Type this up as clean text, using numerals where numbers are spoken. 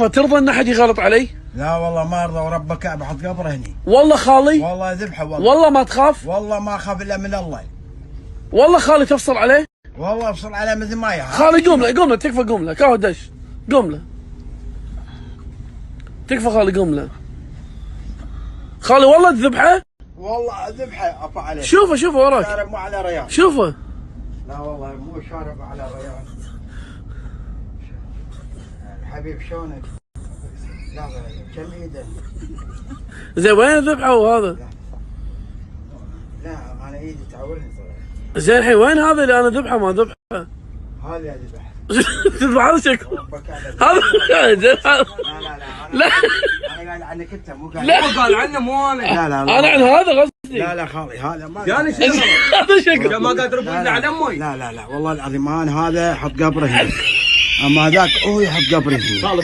تكفى ترضى ان احد يغلط علي؟ لا والله ما ارضى ورب الكعبه احط قبره هني. والله خالي؟ والله ذبحه والله. والله ما تخاف؟ والله ما اخاف الا من الله. والله خالي تفصل عليه؟ والله افصل عليه مثل ما يحب. خالي قوم له تكفى قوم له كاهو دش قوم له تكفى خالي قوم له خالي والله تذبحه؟ والله ذبحه ابا عليه. شوفه وراك شارب مو على ريان. شوفه. لا والله مو شارب على ريان. حبيب شلونك؟ لا كم ايده؟ زين وين ذبحه وهذا؟ لا انا ايدي تعورني صراحه. زين الحين وين هذا اللي انا ذبحه ما ذبحه؟ هذا ذبح. تذبح هذا شكله هذا زين لا انا قال عنك انت مو قال. لا قال عنه مو انا. لا انا عن هذا قصدي. لا خالي هذا ما يعني شنو؟ هذا شكله ما قادر اقول على امي. لا والله العظيم انا هذا حط قبره هنا. اما هذاك هو يحط قبره هنا.